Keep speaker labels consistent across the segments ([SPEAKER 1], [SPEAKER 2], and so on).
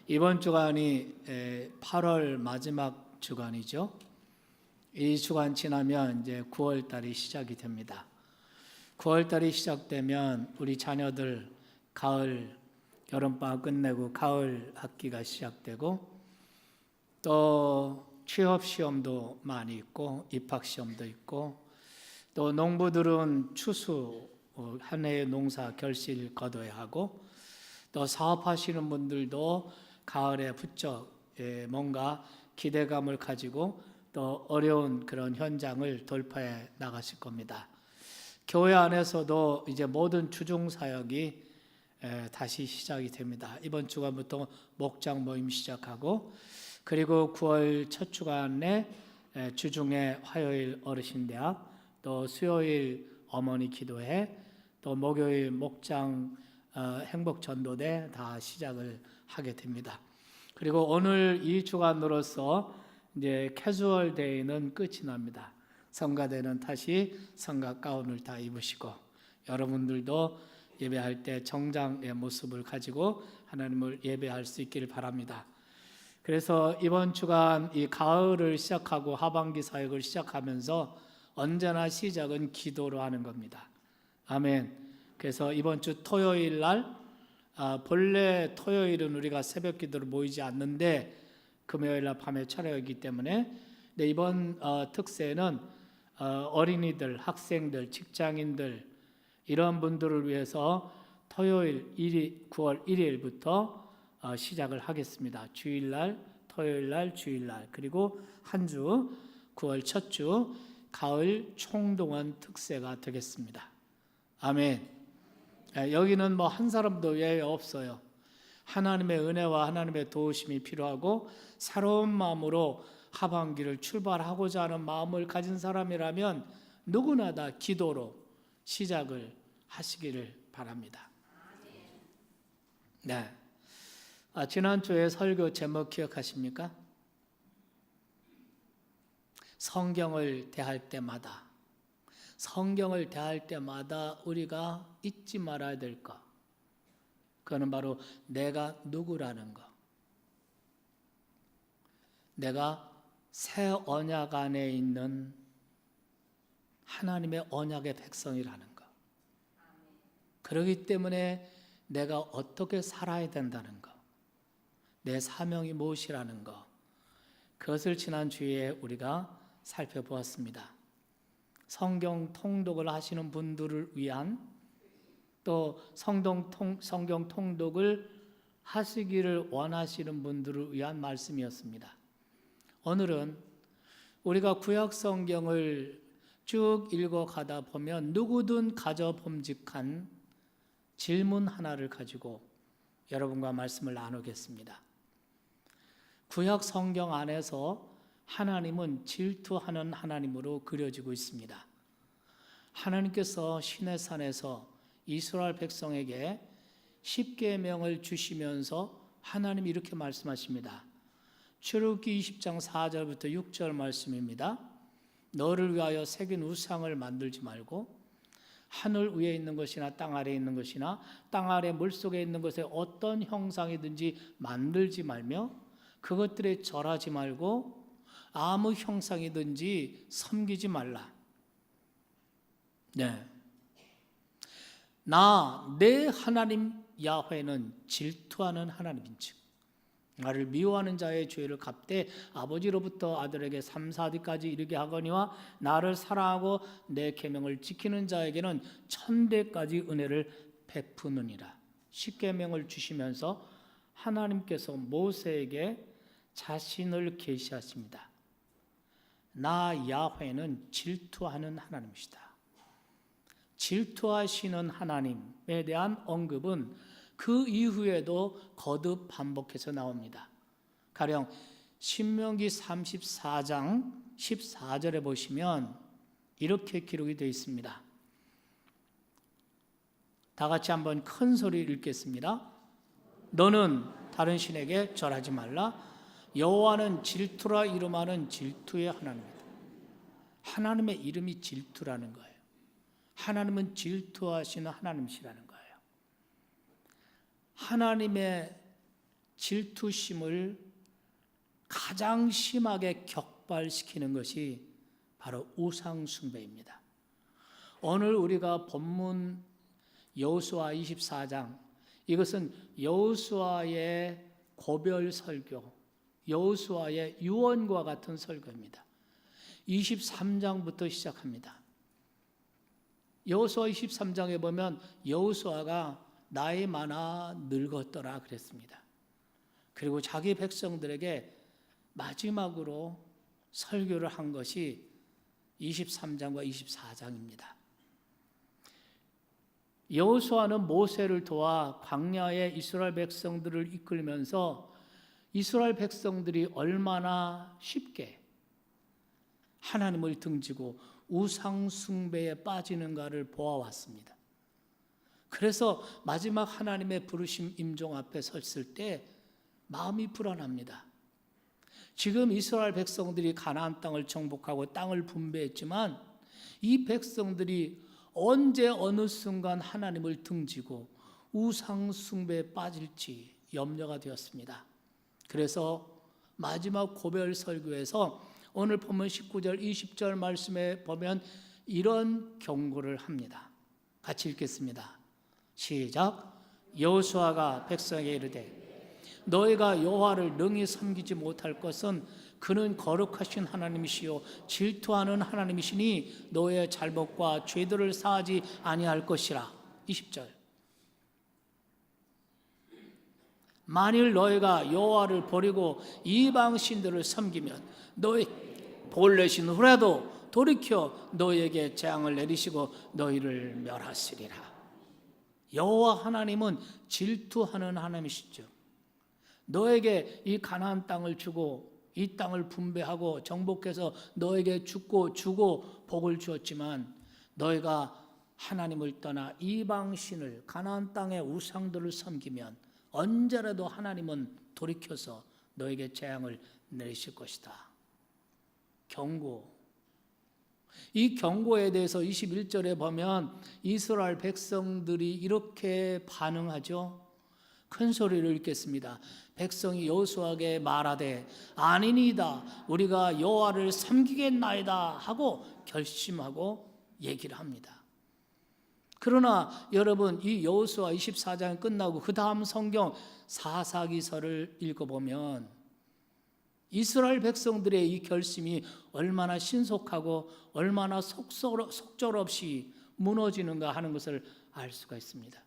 [SPEAKER 1] 이번 주간이 8월 마지막 주간이죠. 이 주간 지나면 이제 9월 달이 시작이 됩니다. 9월 달이 시작되면 우리 자녀들 가을 여름방학 끝내고 가을 학기가 시작되고 또 취업 시험도 많이 있고 입학 시험도 있고 또 농부들은 추수 한 해의 농사 결실 거둬야 하고 또 사업하시는 분들도 가을에 부쩍 뭔가 기대감을 가지고 또 어려운 그런 현장을 돌파해 나가실 겁니다. 교회 안에서도 이제 모든 주중 사역이 다시 시작이 됩니다. 이번 주간부터 목장 모임 시작하고 그리고 9월 첫 주간에 주중에 화요일 어르신대학 또 수요일 어머니 기도회 또 목요일 목장 행복전도대 다 시작을 하게 됩니다. 그리고 오늘 이 주간으로서 이제 캐주얼 데이는 끝이 납니다. 성가대는 다시 성가 가운을 다 입으시고 여러분들도 예배할 때 정장의 모습을 가지고 하나님을 예배할 수 있기를 바랍니다. 그래서 이번 주간 이 가을을 시작하고 하반기 사역을 시작하면서 언제나 시작은 기도로 하는 겁니다. 아멘. 그래서 이번 주 토요일 날 본래 토요일은 우리가 새벽 기도를 모이지 않는데 금요일 날 밤에 촬영이기 때문에 근데 이번 특세는 어린이들, 학생들, 직장인들 이런 분들을 위해서 토요일 9월 1일부터 시작을 하겠습니다. 주일날, 토요일날, 주일날 그리고 한 주 9월 첫 주 가을 총동원 특세가 되겠습니다. 아멘. 여기는 뭐 한 사람도 예외 없어요. 하나님의 은혜와 하나님의 도우심이 필요하고 새로운 마음으로 하반기를 출발하고자 하는 마음을 가진 사람이라면 누구나 다 기도로 시작을 하시기를 바랍니다. 네. 지난주에 설교 제목 기억하십니까? 성경을 대할 때마다 우리가 잊지 말아야 될 것, 그거는 바로 내가 누구라는 것, 내가 새 언약 안에 있는 하나님의 언약의 백성이라는 것, 그렇기 때문에 내가 어떻게 살아야 된다는 것, 내 사명이 무엇이라는 것, 그것을 지난주에 우리가 살펴보았습니다. 성경 통독을 하시는 분들을 위한 또 성경 통독을 하시기를 원하시는 분들을 위한 말씀이었습니다. 오늘은 우리가 구약 성경을 쭉 읽어가다 보면 누구든 가져 범직한 질문 하나를 가지고 여러분과 말씀을 나누겠습니다. 구약 성경 안에서 하나님은 질투하는 하나님으로 그려지고 있습니다. 하나님께서 시내산에서 이스라엘 백성에게 십계명을 주시면서 하나님이 이렇게 말씀하십니다. 출애굽기 20장 4절부터 6절 말씀입니다. 너를 위하여 새긴 우상을 만들지 말고 하늘 위에 있는 것이나 땅 아래에 있는 것이나 땅 아래 물속에 있는 것에 어떤 형상이든지 만들지 말며 그것들에 절하지 말고 아무 형상이든지 섬기지 말라. 네. 내 하나님 야훼는 질투하는 하나님인즉 나를 미워하는 자의 죄를 갚되 아버지로부터 아들에게 3, 4대까지 이르게 하거니와 나를 사랑하고 내 계명을 지키는 자에게는 1000대까지 은혜를 베푸느니라. 십계명을 주시면서 하나님께서 모세에게 자신을 계시하십니다. 나 야훼는 질투하는 하나님이시다. 질투하시는 하나님에 대한 언급은 그 이후에도 거듭 반복해서 나옵니다. 가령 신명기 34장 14절에 보시면 이렇게 기록이 되어 있습니다. 다 같이 한번 큰 소리로 읽겠습니다. 너는 다른 신에게 절하지 말라. 여호와는 질투라 이름하는 질투의 하나님이다. 하나님의 이름이 질투라는 거예요. 하나님은 질투하시는 하나님이시라는 거예요. 하나님의 질투심을 가장 심하게 격발시키는 것이 바로 우상 숭배입니다. 오늘 우리가 본문 여호수아 24장, 이것은 여호수아의 고별 설교, 여호수아의 유언과 같은 설교입니다. 23장부터 시작합니다. 여호수아 23장에 보면 여호수아가 나이 많아 늙었더라 그랬습니다. 그리고 자기 백성들에게 마지막으로 설교를 한 것이 23장과 24장입니다. 여호수아는 모세를 도와 광야에 이스라엘 백성들을 이끌면서 이스라엘 백성들이 얼마나 쉽게 하나님을 등지고 우상 숭배에 빠지는가를 보아왔습니다. 그래서 마지막 하나님의 부르심 임종 앞에 섰을 때 마음이 불안합니다. 지금 이스라엘 백성들이 가나안 땅을 정복하고 땅을 분배했지만 이 백성들이 언제 어느 순간 하나님을 등지고 우상 숭배에 빠질지 염려가 되었습니다. 그래서 마지막 고별 설교에서 오늘 본문 19절 20절 말씀에 보면 이런 경고를 합니다. 같이 읽겠습니다. 시작. 여호수아가 백성에게 이르되 너희가 여호와를 능히 섬기지 못할 것은 그는 거룩하신 하나님이시요 질투하는 하나님이시니 너희의 잘못과 죄들을 사하지 아니할 것이라. 20절. 만일 너희가 여호와를 버리고 이방 신들을 섬기면 너희 본래 신 후라도 돌이켜 너희에게 재앙을 내리시고 너희를 멸하시리라. 여호와 하나님은 질투하는 하나님이시죠. 너에게 이 가나안 땅을 주고 이 땅을 분배하고 정복해서 너에게 주고 복을 주었지만 너희가 하나님을 떠나 이방 신을 가나안 땅의 우상들을 섬기면 언제라도 하나님은 돌이켜서 너에게 재앙을 내리실 것이다. 경고. 이 경고에 대해서 21절에 보면 이스라엘 백성들이 이렇게 반응하죠. 큰 소리를 읽겠습니다. 백성이 여호수아에게 말하되 아니니이다 우리가 여호와를 섬기겠나이다 하고 결심하고 얘기를 합니다. 그러나 여러분 이 여호수아 24장이 끝나고 그 다음 성경 사사기서를 읽어보면 이스라엘 백성들의 이 결심이 얼마나 신속하고 얼마나 속절없이 무너지는가 하는 것을 알 수가 있습니다.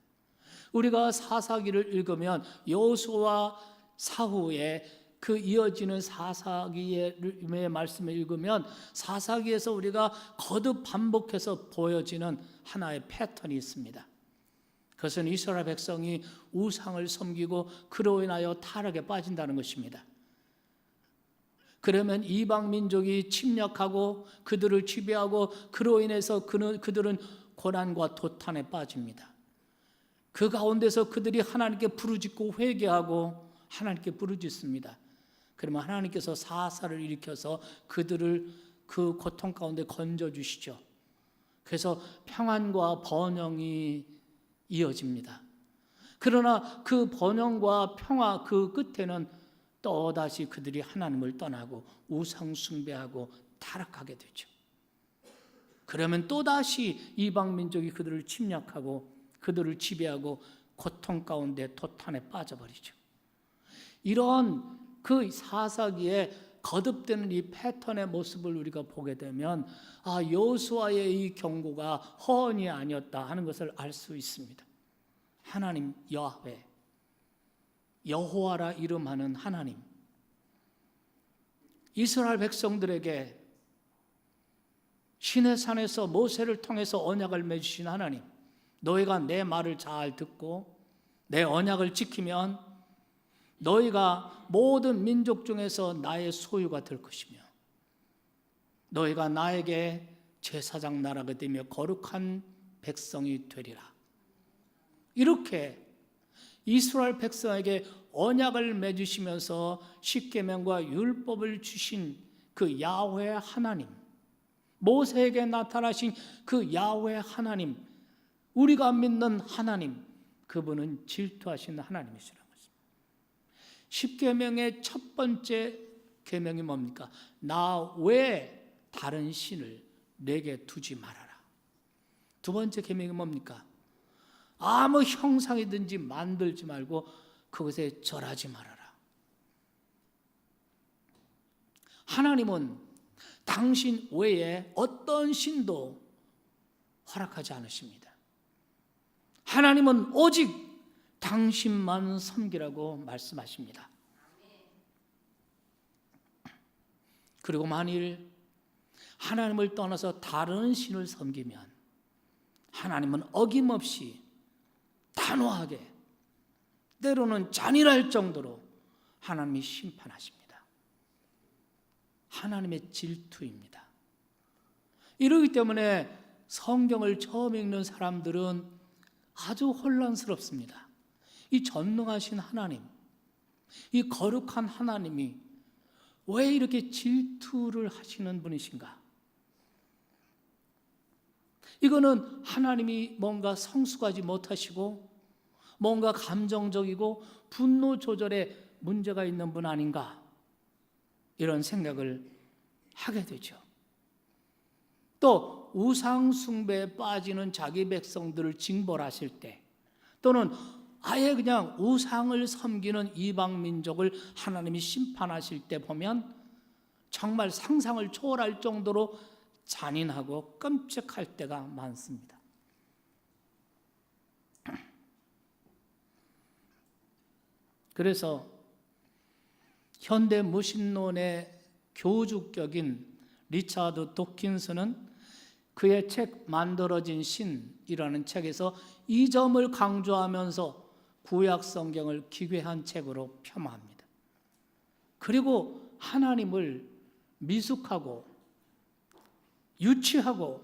[SPEAKER 1] 우리가 사사기를 읽으면 여호수아 사후에 그 이어지는 사사기의 말씀을 읽으면 사사기에서 우리가 거듭 반복해서 보여지는 하나의 패턴이 있습니다. 그것은 이스라엘 백성이 우상을 섬기고 그로 인하여 타락에 빠진다는 것입니다. 그러면 이방 민족이 침략하고 그들을 지배하고 그로 인해서 그들은 고난과 도탄에 빠집니다. 그 가운데서 그들이 하나님께 부르짖고 회개하고 하나님께 부르짖습니다. 그러면 하나님께서 사사를 일으켜서 그들을 그 고통 가운데 건져주시죠. 그래서 평안과 번영이 이어집니다. 그러나 그 번영과 평화 그 끝에는 또다시 그들이 하나님을 떠나고 우상 숭배하고 타락하게 되죠. 그러면 또다시 이방 민족이 그들을 침략하고 그들을 지배하고 고통 가운데 도탄에 빠져버리죠. 이런 그 사사기에 거듭되는 이 패턴의 모습을 우리가 보게 되면 여호수아의 이 경고가 허언이 아니었다 하는 것을 알 수 있습니다. 하나님 여호와, 여호와라 이름하는 하나님, 이스라엘 백성들에게 시내산에서 모세를 통해서 언약을 맺으신 하나님, 너희가 내 말을 잘 듣고 내 언약을 지키면 너희가 모든 민족 중에서 나의 소유가 될 것이며 너희가 나에게 제사장 나라가 되며 거룩한 백성이 되리라. 이렇게 이스라엘 백성에게 언약을 맺으시면서 십계명과 율법을 주신 그 야훼 하나님, 모세에게 나타나신 그 야훼 하나님, 우리가 믿는 하나님, 그분은 질투하시는 하나님이시라는 것입니다. 십계명의 첫 번째 계명이 뭡니까? 나 외에 다른 신을 내게 두지 말아라. 두 번째 계명이 뭡니까? 아무 형상이든지 만들지 말고 그것에 절하지 말아라. 하나님은 당신 외에 어떤 신도 허락하지 않으십니다. 하나님은 오직 당신만 섬기라고 말씀하십니다. 그리고 만일 하나님을 떠나서 다른 신을 섬기면 하나님은 어김없이 단호하게, 때로는 잔인할 정도로 하나님이 심판하십니다. 하나님의 질투입니다. 이러기 때문에 성경을 처음 읽는 사람들은 아주 혼란스럽습니다. 이 전능하신 하나님, 이 거룩한 하나님이 왜 이렇게 질투를 하시는 분이신가? 이거는 하나님이 뭔가 성숙하지 못하시고 뭔가 감정적이고 분노 조절에 문제가 있는 분 아닌가? 이런 생각을 하게 되죠. 또 우상 숭배에 빠지는 자기 백성들을 징벌하실 때, 또는 아예 그냥 우상을 섬기는 이방 민족을 하나님이 심판하실 때 보면 정말 상상을 초월할 정도로 잔인하고 끔찍할 때가 많습니다. 그래서 현대 무신론의 교주격인 리차드 도킨스는 그의 책 만들어진 신이라는 책에서 이 점을 강조하면서 구약 성경을 기괴한 책으로 폄하합니다. 그리고 하나님을 미숙하고 유치하고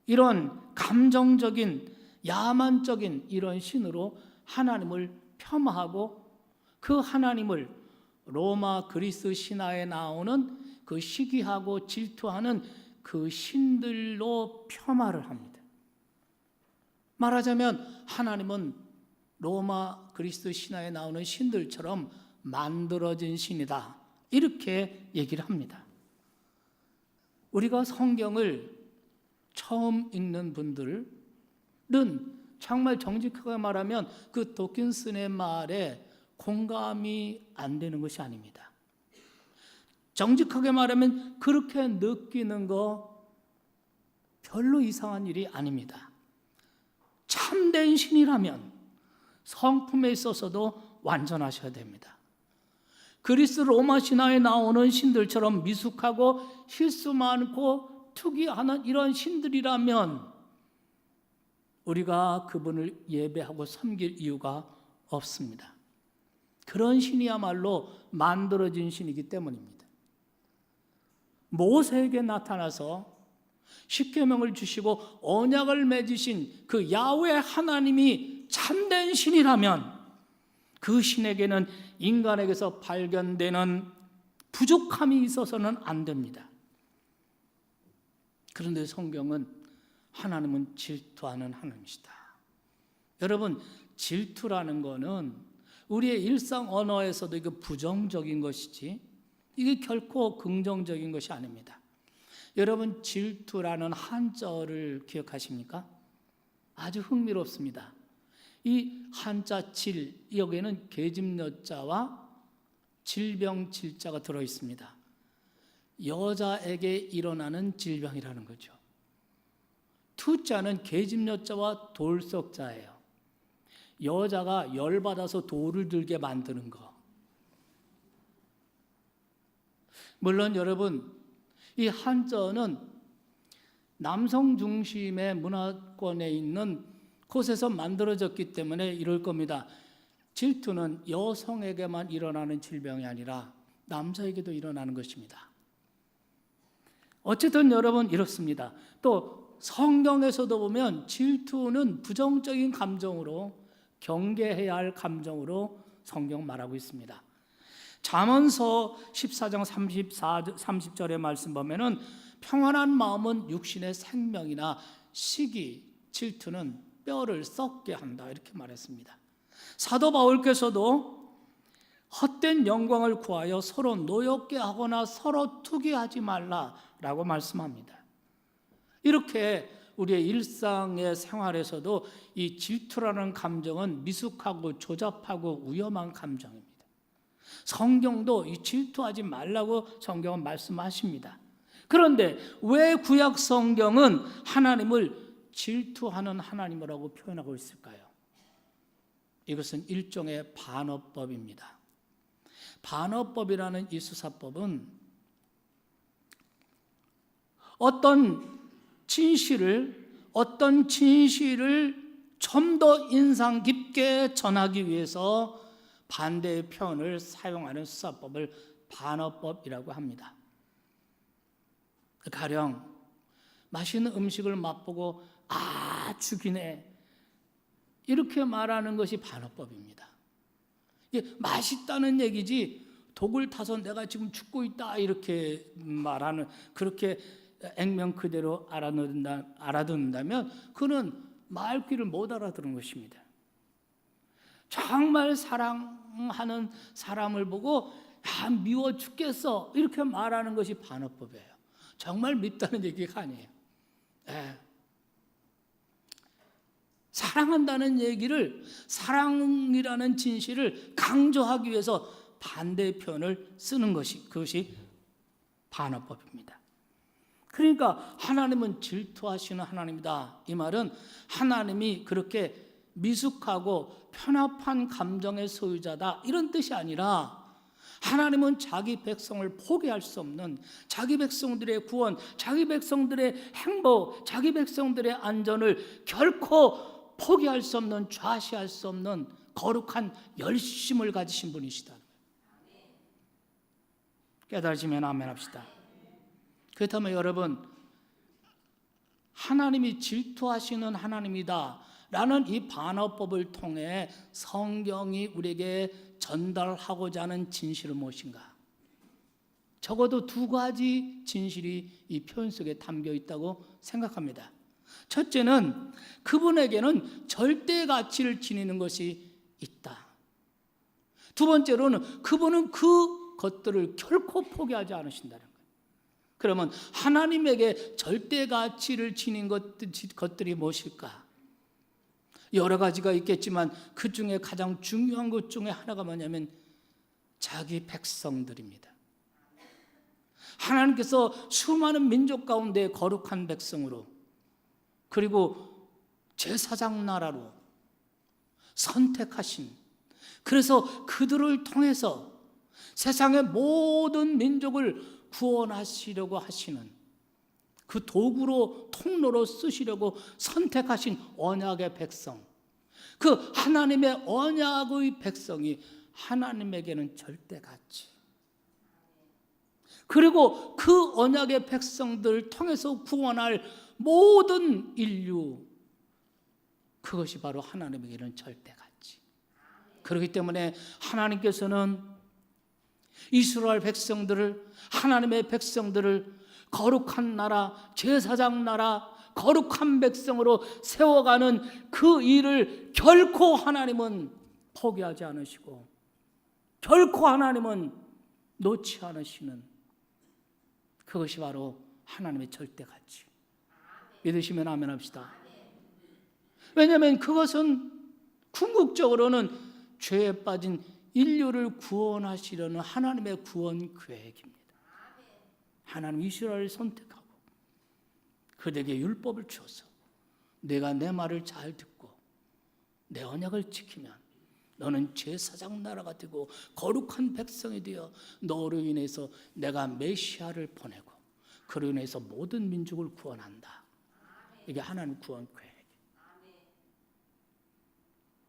[SPEAKER 1] 이런 감정적인 야만적인 이런 신으로 하나님을 폄하하고 그 하나님을 로마 그리스 신화에 나오는 그 시기하고 질투하는 그 신들로 폄하를 합니다. 말하자면 하나님은 로마 그리스 신화에 나오는 신들처럼 만들어진 신이다, 이렇게 얘기를 합니다. 우리가 성경을 처음 읽는 분들은 정말 정직하게 말하면 그 도킨슨의 말에 공감이 안 되는 것이 아닙니다. 정직하게 말하면 그렇게 느끼는 거 별로 이상한 일이 아닙니다. 참된 신이라면 성품에 있어서도 완전하셔야 됩니다. 그리스 로마 신화에 나오는 신들처럼 미숙하고 실수 많고 특이하는 이런 신들이라면 우리가 그분을 예배하고 섬길 이유가 없습니다. 그런 신이야말로 만들어진 신이기 때문입니다. 모세에게 나타나서 십계명을 주시고 언약을 맺으신 그 야훼 하나님이 참된 신이라면 그 신에게는 인간에게서 발견되는 부족함이 있어서는 안 됩니다. 그런데 성경은 하나님은 질투하는 하나님이시다. 여러분, 질투라는 거는 우리의 일상 언어에서도 이거 부정적인 것이지 이게 결코 긍정적인 것이 아닙니다. 여러분, 질투라는 한자어를 기억하십니까? 아주 흥미롭습니다. 이 한자 질, 여기에는 계집여자와 질병 질자가 들어있습니다. 여자에게 일어나는 질병이라는 거죠. 투자는 계집여자와 돌석자예요. 여자가 열받아서 돌을 들게 만드는 거. 물론 여러분, 이 한자어는 남성 중심의 문화권에 있는 곳에서 만들어졌기 때문에 이럴 겁니다. 질투는 여성에게만 일어나는 질병이 아니라 남자에게도 일어나는 것입니다. 어쨌든 여러분, 이렇습니다. 또 성경에서도 보면 질투는 부정적인 감정으로, 경계해야 할 감정으로 성경 말하고 있습니다. 잠언서 14장 30절의 말씀 보면은 평안한 마음은 육신의 생명이나 시기, 질투는 뼈를 썩게 한다, 이렇게 말했습니다. 사도 바울께서도 헛된 영광을 구하여 서로 노엽게 하거나 서로 투기하지 말라라고 말씀합니다. 이렇게 우리의 일상의 생활에서도 이 질투라는 감정은 미숙하고 조잡하고 위험한 감정입니다. 성경도 이 질투하지 말라고 성경은 말씀하십니다. 그런데 왜 구약 성경은 하나님을 질투하는 하나님이라고 표현하고 있을까요? 이것은 일종의 반어법입니다. 반어법이라는 이 수사법은 어떤 진실을 좀 더 인상 깊게 전하기 위해서 반대의 표현을 사용하는 수사법을 반어법이라고 합니다. 가령 맛있는 음식을 맛보고 죽이네 이렇게 말하는 것이 반어법입니다. 이게 맛있다는 얘기지 독을 타서 내가 지금 죽고 있다 이렇게 말하는, 그렇게 액면 그대로 알아듣는다면 그는 말귀를 못 알아들은 것입니다. 정말 사랑하는 사람을 보고 미워 죽겠어 이렇게 말하는 것이 반어법이에요. 정말 밉다는 얘기가 아니에요. 사랑한다는 얘기를, 사랑이라는 진실을 강조하기 위해서 반대의 표현을 쓰는 것이, 그것이 반어법입니다. 그러니까 하나님은 질투하시는 하나님이다. 이 말은 하나님이 그렇게 미숙하고 편협한 감정의 소유자다 이런 뜻이 아니라, 하나님은 자기 백성을 포기할 수 없는, 자기 백성들의 구원, 자기 백성들의 행복, 자기 백성들의 안전을 결코 포기할 수 없는, 좌시할 수 없는 거룩한 열심을 가지신 분이시다. 깨달으시면 아멘 합시다. 그렇다면 여러분, 하나님이 질투하시는 하나님이다 라는 이 반어법을 통해 성경이 우리에게 전달하고자 하는 진실은 무엇인가? 적어도 두 가지 진실이 이 표현 속에 담겨 있다고 생각합니다. 첫째는 그분에게는 절대 가치를 지니는 것이 있다. 두 번째로는 그분은 그 것들을 결코 포기하지 않으신다는 거예요. 그러면 하나님에게 절대 가치를 지닌 것들이 무엇일까? 여러 가지가 있겠지만 그 중에 가장 중요한 것 중에 하나가 뭐냐면 자기 백성들입니다. 하나님께서 수많은 민족 가운데 거룩한 백성으로, 그리고 제사장 나라로 선택하신, 그래서 그들을 통해서 세상의 모든 민족을 구원하시려고 하시는, 그 도구로, 통로로 쓰시려고 선택하신 언약의 백성, 그 하나님의 언약의 백성이 하나님에게는 절대 가치, 그리고 그 언약의 백성들을 통해서 구원할 모든 인류, 그것이 바로 하나님에게는 절대 가치. 그렇기 때문에 하나님께서는 이스라엘 백성들을, 하나님의 백성들을 거룩한 나라, 제사장 나라, 거룩한 백성으로 세워가는 그 일을 결코 하나님은 포기하지 않으시고, 결코 하나님은 놓지 않으시는, 그것이 바로 하나님의 절대 가치. 믿으시면 아멘 합시다. 왜냐하면 그것은 궁극적으로는 죄에 빠진 인류를 구원하시려는 하나님의 구원 계획입니다. 하나님 이스라엘을 선택하고 그들에게 율법을 주어서 내가 내 말을 잘 듣고 내 언약을 지키면 너는 제사장 나라가 되고 거룩한 백성이 되어 너로 인해서 내가 메시아를 보내고 그로 인해서 모든 민족을 구원한다. 이게 하나님 구원 계획.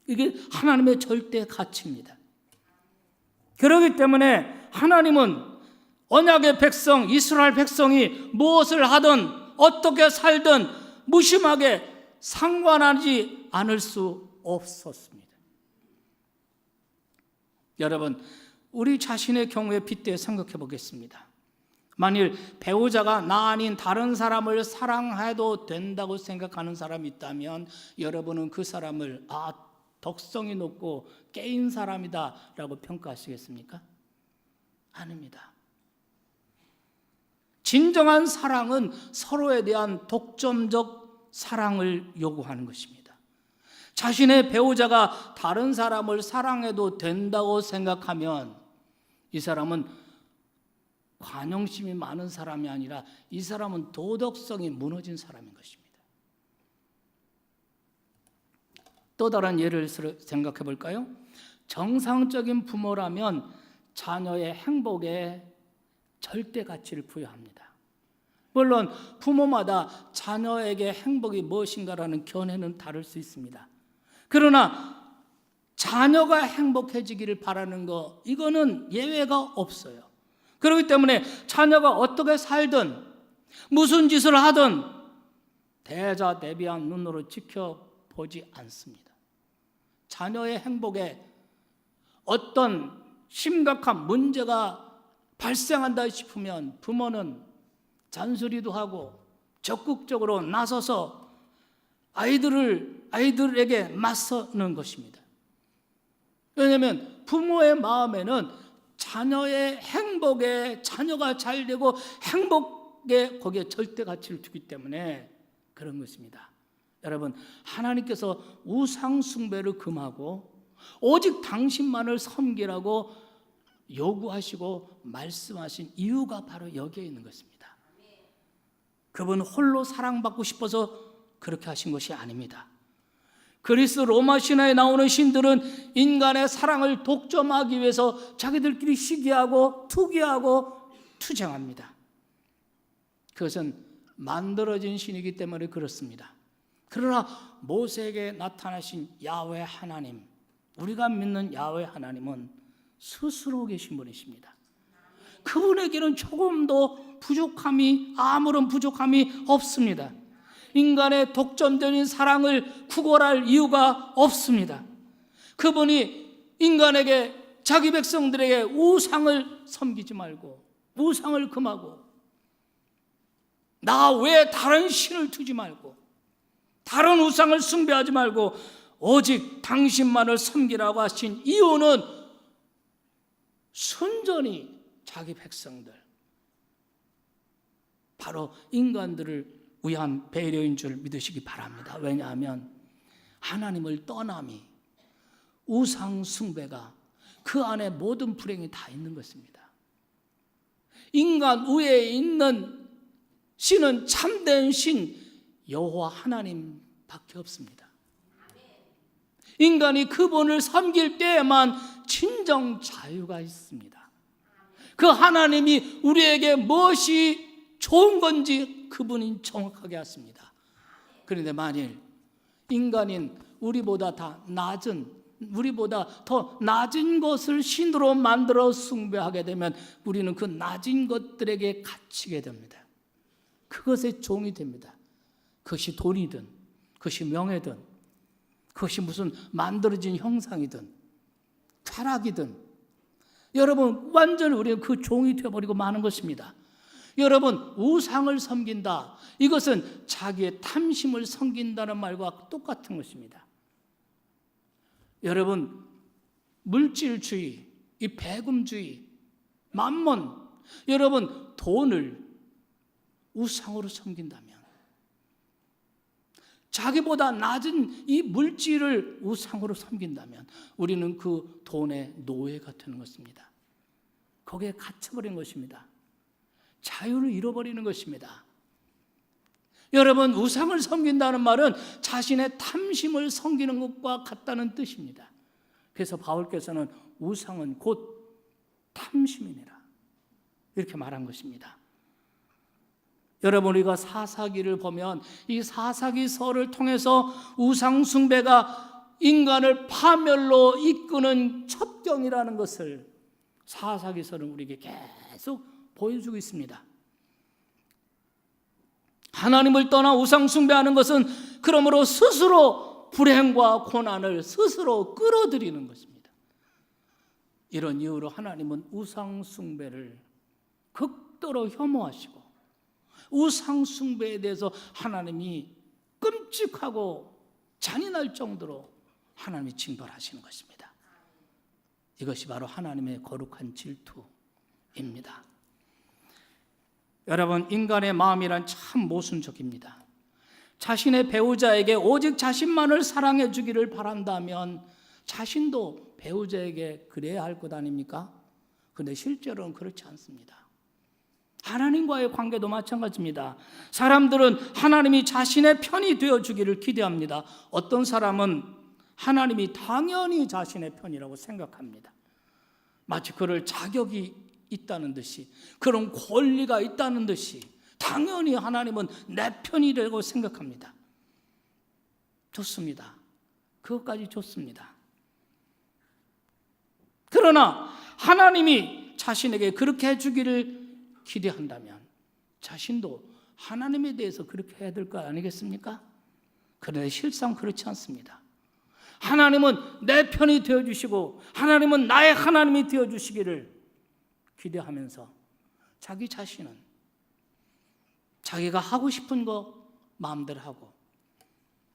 [SPEAKER 1] 이게 하나님의 절대 가치입니다. 그렇기 때문에 하나님은 언약의 백성, 이스라엘 백성이 무엇을 하든 어떻게 살든 무심하게 상관하지 않을 수 없었습니다. 여러분, 우리 자신의 경우에 빗대어 생각해 보겠습니다. 만일 배우자가 나 아닌 다른 사람을 사랑해도 된다고 생각하는 사람이 있다면 여러분은 그 사람을 덕성이 높고 깨인 사람이다라고 평가하시겠습니까? 아닙니다. 진정한 사랑은 서로에 대한 독점적 사랑을 요구하는 것입니다. 자신의 배우자가 다른 사람을 사랑해도 된다고 생각하면 이 사람은 관용심이 많은 사람이 아니라 이 사람은 도덕성이 무너진 사람인 것입니다. 또 다른 예를 생각해 볼까요? 정상적인 부모라면 자녀의 행복에 절대 가치를 부여합니다. 물론 부모마다 자녀에게 행복이 무엇인가라는 견해는 다를 수 있습니다. 그러나 자녀가 행복해지기를 바라는 거, 이거는 예외가 없어요. 그렇기 때문에 자녀가 어떻게 살든 무슨 짓을 하든 대자대비한 눈으로 지켜보지 않습니다. 자녀의 행복에 어떤 심각한 문제가 발생한다 싶으면 부모는 잔소리도 하고 적극적으로 나서서 아이들에게 맞서는 것입니다. 왜냐하면 부모의 마음에는 자녀의 행복에, 자녀가 잘 되고 행복에 거기에 절대 가치를 두기 때문에 그런 것입니다. 여러분, 하나님께서 우상 숭배를 금하고 오직 당신만을 섬기라고 요구하시고 말씀하신 이유가 바로 여기에 있는 것입니다. 그분 홀로 사랑받고 싶어서 그렇게 하신 것이 아닙니다. 그리스 로마 신화에 나오는 신들은 인간의 사랑을 독점하기 위해서 자기들끼리 시기하고 투기하고 투쟁합니다. 그것은 만들어진 신이기 때문에 그렇습니다. 그러나 모세에게 나타나신 야훼 하나님, 우리가 믿는 야훼 하나님은 스스로 계신 분이십니다. 그분에게는 조금도 아무런 부족함이 없습니다. 인간의 독점적인 사랑을 구걸할 이유가 없습니다. 그분이 인간에게, 자기 백성들에게 우상을 섬기지 말고, 우상을 금하고, 나 외에 다른 신을 두지 말고, 다른 우상을 숭배하지 말고 오직 당신만을 섬기라고 하신 이유는 순전히 자기 백성들, 바로 인간들을 위한 배려인 줄 믿으시기 바랍니다. 왜냐하면 하나님을 떠남이, 우상 숭배가 그 안에 모든 불행이 다 있는 것입니다. 인간 위에 있는 신은 참된 신 여호와 하나님밖에 없습니다. 인간이 그분을 섬길 때에만 진정 자유가 있습니다. 그 하나님이 우리에게 무엇이 좋은 건지 그분이 정확하게 아십니다. 그런데 만일 인간인 우리보다 더 낮은 것을 신으로 만들어 숭배하게 되면 우리는 그 낮은 것들에게 갇히게 됩니다. 그것의 종이 됩니다. 그것이 돈이든, 그것이 명예든, 그것이 무슨 만들어진 형상이든, 쾌락이든, 여러분 완전히 우리는 그 종이 되어버리고 마는 것입니다. 여러분, 우상을 섬긴다, 이것은 자기의 탐심을 섬긴다는 말과 똑같은 것입니다. 여러분, 물질주의, 이 배금주의, 만몬, 여러분 돈을 우상으로 섬긴다면, 자기보다 낮은 이 물질을 우상으로 섬긴다면 우리는 그 돈의 노예가 되는 것입니다. 거기에 갇혀버린 것입니다. 자유를 잃어버리는 것입니다. 여러분, 우상을 섬긴다는 말은 자신의 탐심을 섬기는 것과 같다는 뜻입니다. 그래서 바울께서는 우상은 곧 탐심이니라 이렇게 말한 것입니다. 여러분, 우리가 사사기를 보면 이 사사기서를 통해서 우상 숭배가 인간을 파멸로 이끄는 첩경이라는 것을 사사기서는 우리에게 계속 보여주고 있습니다. 하나님을 떠나 우상 숭배하는 것은 그러므로 스스로 불행과 고난을 스스로 끌어들이는 것입니다. 이런 이유로 하나님은 우상 숭배를 극도로 혐오하시고 우상 숭배에 대해서 하나님이 끔찍하고 잔인할 정도로 하나님이 징벌하시는 것입니다. 이것이 바로 하나님의 거룩한 질투입니다. 여러분, 인간의 마음이란 참 모순적입니다. 자신의 배우자에게 오직 자신만을 사랑해 주기를 바란다면 자신도 배우자에게 그래야 할 것 아닙니까? 그런데 실제로는 그렇지 않습니다. 하나님과의 관계도 마찬가지입니다. 사람들은 하나님이 자신의 편이 되어주기를 기대합니다. 어떤 사람은 하나님이 당연히 자신의 편이라고 생각합니다. 마치 그럴 자격이 있다는 듯이, 그런 권리가 있다는 듯이 당연히 하나님은 내 편이라고 생각합니다. 좋습니다. 그것까지 좋습니다. 그러나 하나님이 자신에게 그렇게 해주기를 기대한다면 자신도 하나님에 대해서 그렇게 해야 될 거 아니겠습니까? 그런데 실상 그렇지 않습니다. 하나님은 내 편이 되어주시고 하나님은 나의 하나님이 되어주시기를 기대하면서 자기 자신은 자기가 하고 싶은 거 마음대로 하고,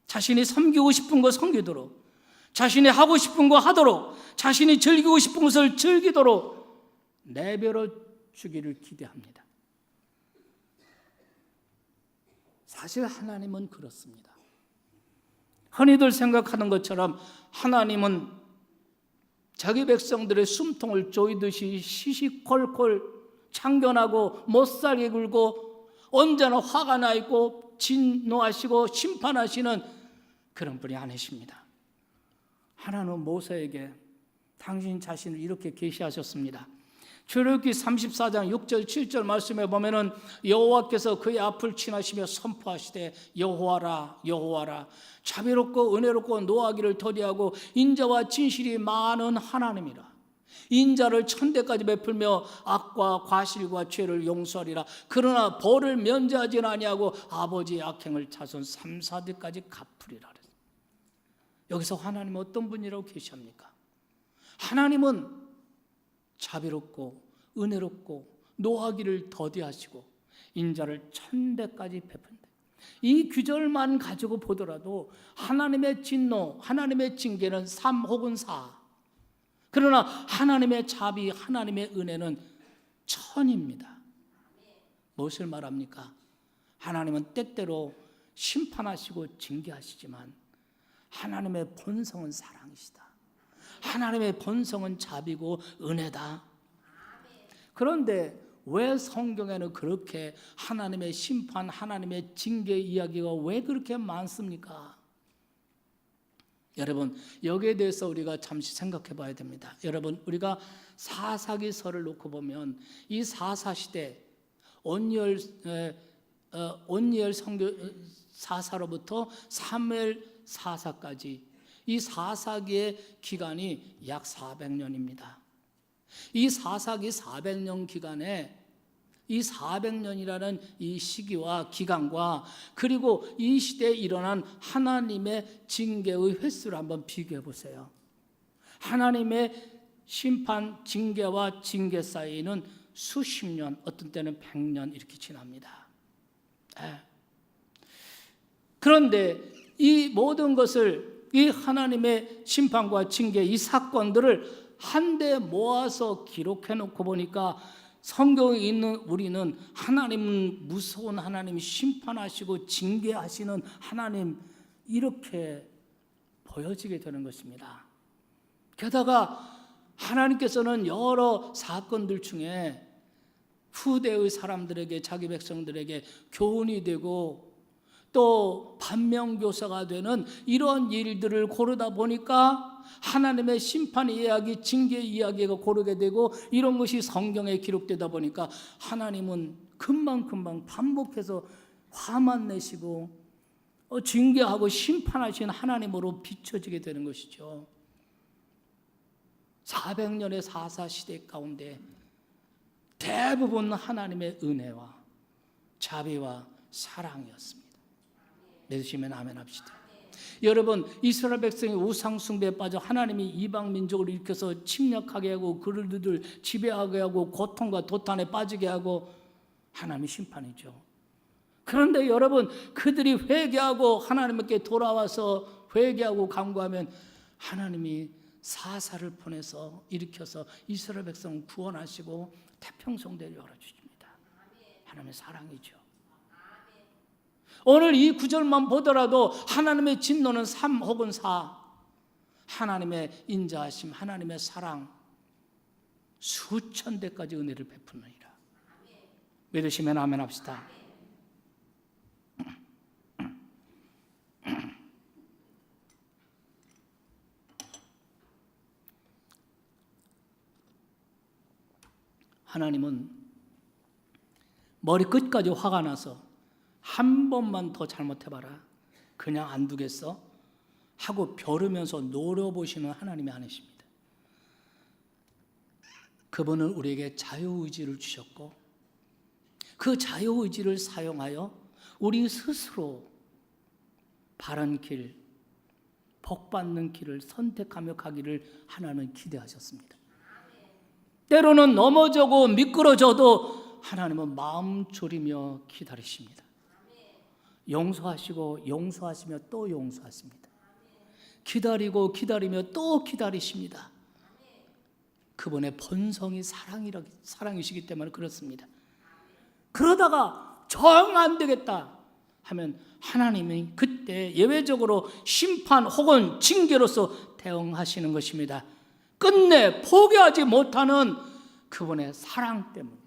[SPEAKER 1] 자신이 섬기고 싶은 거 섬기도록, 자신이 하고 싶은 거 하도록, 자신이 즐기고 싶은 것을 즐기도록 내버려 주기를 기대합니다. 사실 하나님은 그렇습니다. 흔히들 생각하는 것처럼 하나님은 자기 백성들의 숨통을 조이듯이 시시콜콜 참견하고 못살게 굴고 언제나 화가 나 있고 진노하시고 심판하시는 그런 분이 아니십니다. 하나님은 모세에게 당신 자신을 이렇게 계시하셨습니다. 출애굽기 34장 6절 7절 말씀에 보면은 여호와께서 그의 앞을 지나시며 선포하시되 여호와라 여호와라 자비롭고 은혜롭고 노하기를 더디하고 인자와 진실이 많은 하나님이라. 인자를 천대까지 베풀며 악과 과실과 죄를 용서하리라. 그러나 벌을 면제하지는 아니하고 아버지의 악행을 자손 3, 4대까지 갚으리라. 여기서 하나님은 어떤 분이라고 계시합니까? 하나님은 자비롭고 은혜롭고 노하기를 더디하시고 인자를 천대까지 베푼다. 이 규절만 가지고 보더라도 하나님의 진노, 하나님의 징계는 3 혹은 4. 그러나 하나님의 자비, 하나님의 은혜는 1000입니다. 무엇을 말합니까? 하나님은 때때로 심판하시고 징계하시지만 하나님의 본성은 사랑이시다. 하나님의 본성은 자비고 은혜다. 그런데 왜 성경에는 그렇게 하나님의 심판, 하나님의 징계 이야기가 왜 그렇게 많습니까? 여러분, 여기에 대해서 우리가 잠시 생각해 봐야 됩니다. 여러분, 우리가 사사기서를 놓고 보면 이 사사시대 온니엘 사사로부터 사무엘 사사까지 이 사사기의 기간이 약 400년입니다. 이 사사기 400년 기간에 이 400년이라는 이 시기와 기간과 그리고 이 시대에 일어난 하나님의 징계의 횟수를 한번 비교해 보세요. 하나님의 심판, 징계와 징계 사이는 수십 년, 어떤 때는 100년 이렇게 지납니다. 그런데 이 모든 것을, 이 하나님의 심판과 징계, 이 사건들을 한데 모아서 기록해 놓고 보니까 성경에 있는 우리는 하나님은 무서운 하나님이 심판하시고 징계하시는 하나님, 이렇게 보여지게 되는 것입니다. 게다가 하나님께서는 여러 사건들 중에 후대의 사람들에게, 자기 백성들에게 교훈이 되고 또 반면교사가 되는 이런 일들을 고르다 보니까 하나님의 심판 이야기, 징계 이야기가 고르게 되고 이런 것이 성경에 기록되다 보니까 하나님은 금방금방 반복해서 화만 내시고 징계하고 심판하시는 하나님으로 비춰지게 되는 것이죠. 400년의 사사시대 가운데 대부분 하나님의 은혜와 자비와 사랑이었습니다. 믿으시면 아멘 합시다. 여러분, 이스라엘 백성이 우상 숭배에 빠져 하나님이 이방 민족을 일으켜서 침략하게 하고 그들을 지배하게 하고 고통과 도탄에 빠지게 하고 하나님의 심판이죠. 그런데 여러분, 그들이 회개하고 하나님께 돌아와서 회개하고 간구하면 하나님이 사사를 보내서 일으켜서 이스라엘 백성을 구원하시고 태평성대를 열어주십니다. 하나님의 사랑이죠. 오늘 이 구절만 보더라도 하나님의 진노는 3 혹은 4, 하나님의 인자하심, 하나님의 사랑, 수천 대까지 은혜를 베푸느니라. 믿으시면 아멘 합시다. 하나님은 머리끝까지 화가 나서 한 번만 더 잘못해봐라, 그냥 안 두겠어? 하고 벼르면서 노려보시는 하나님이 아니십니다. 그분은 우리에게 자유의지를 주셨고 그 자유의지를 사용하여 우리 스스로 바른 길, 복받는 길을 선택하며 가기를 하나님은 기대하셨습니다. 때로는 넘어져고 미끄러져도 하나님은 마음 졸이며 기다리십니다. 용서하시고 용서하시며 또 용서하십니다. 기다리고 기다리며 또 기다리십니다. 그분의 본성이 사랑이시기 때문에 그렇습니다. 그러다가 정 안 되겠다 하면 하나님이 그때 예외적으로 심판 혹은 징계로서 대응하시는 것입니다. 끝내 포기하지 못하는 그분의 사랑 때문에.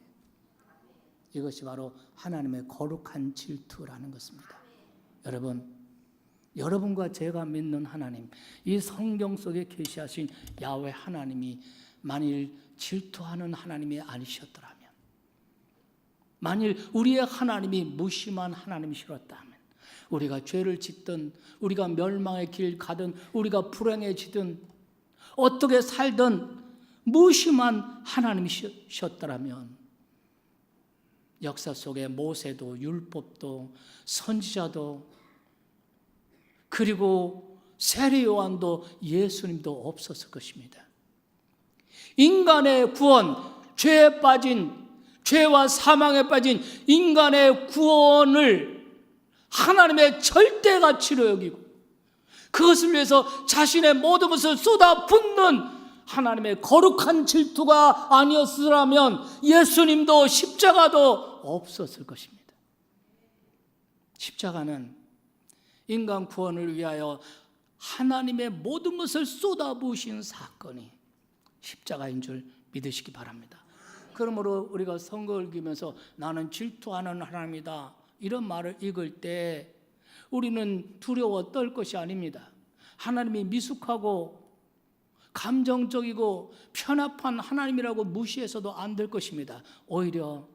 [SPEAKER 1] 이것이 바로 하나님의 거룩한 질투라는 것입니다. 여러분과 제가 믿는 하나님, 이 성경 속에 계시하신 야훼 하나님이 만일 질투하는 하나님이 아니셨더라면, 만일 우리의 하나님이 무심한 하나님이셨다면, 우리가 죄를 짓든 우리가 멸망의 길 가든 우리가 불행해지든 어떻게 살든 무심한 하나님이셨더라면 역사 속에 모세도 율법도 선지자도 그리고 세례 요한도 예수님도 없었을 것입니다. 인간의 구원, 죄와 사망에 빠진 인간의 구원을 하나님의 절대 가치로 여기고 그것을 위해서 자신의 모든 것을 쏟아붓는 하나님의 거룩한 질투가 아니었으라면 예수님도 십자가도 없었을 것입니다. 십자가는 인간 구원을 위하여 하나님의 모든 것을 쏟아부으신 사건이 십자가인 줄 믿으시기 바랍니다. 그러므로 우리가 선거를 이기면서 나는 질투하는 하나님이다 이런 말을 읽을 때 우리는 두려워 떨 것이 아닙니다. 하나님이 미숙하고 감정적이고 편협한 하나님이라고 무시해서도 안 될 것입니다. 오히려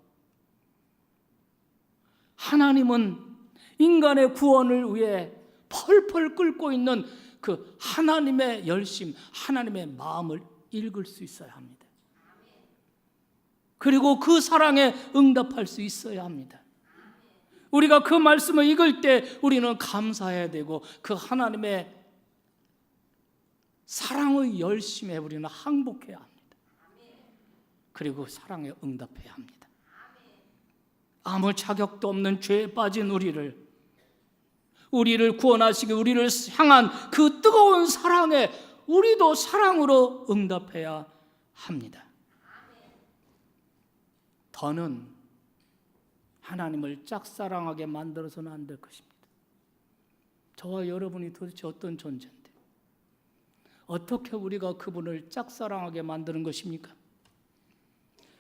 [SPEAKER 1] 하나님은 인간의 구원을 위해 펄펄 끓고 있는 그 하나님의 열심, 하나님의 마음을 읽을 수 있어야 합니다. 그리고 그 사랑에 응답할 수 있어야 합니다. 우리가 그 말씀을 읽을 때 우리는 감사해야 되고 그 하나님의 사랑의 열심에 우리는 항복해야 합니다. 그리고 사랑에 응답해야 합니다. 아무 자격도 없는 죄에 빠진 우리를 구원하시기 우리를 향한 그 뜨거운 사랑에 우리도 사랑으로 응답해야 합니다. 더는 하나님을 짝사랑하게 만들어서는 안 될 것입니다. 저와 여러분이 도대체 어떤 존재인데 어떻게 우리가 그분을 짝사랑하게 만드는 것입니까?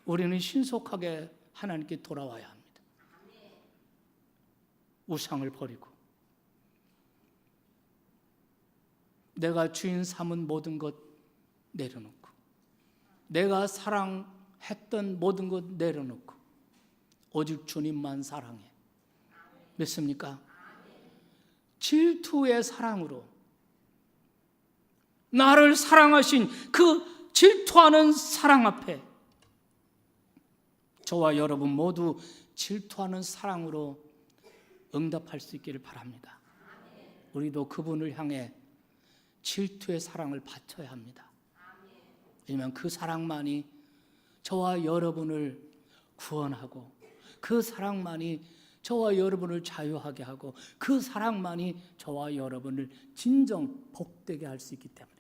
[SPEAKER 1] 우리는 신속하게 하나님께 돌아와야 합니다. 우상을 버리고 내가 주인 삼은 모든 것 내려놓고 내가 사랑했던 모든 것 내려놓고 오직 주님만 사랑해. 믿습니까? 질투의 사랑으로 나를 사랑하신 그 질투하는 사랑 앞에 저와 여러분 모두 질투하는 사랑으로 응답할 수 있기를 바랍니다. 우리도 그분을 향해 질투의 사랑을 바쳐야 합니다. 왜냐하면 그 사랑만이 저와 여러분을 구원하고 그 사랑만이 저와 여러분을 자유하게 하고 그 사랑만이 저와 여러분을 진정 복되게 할 수 있기 때문에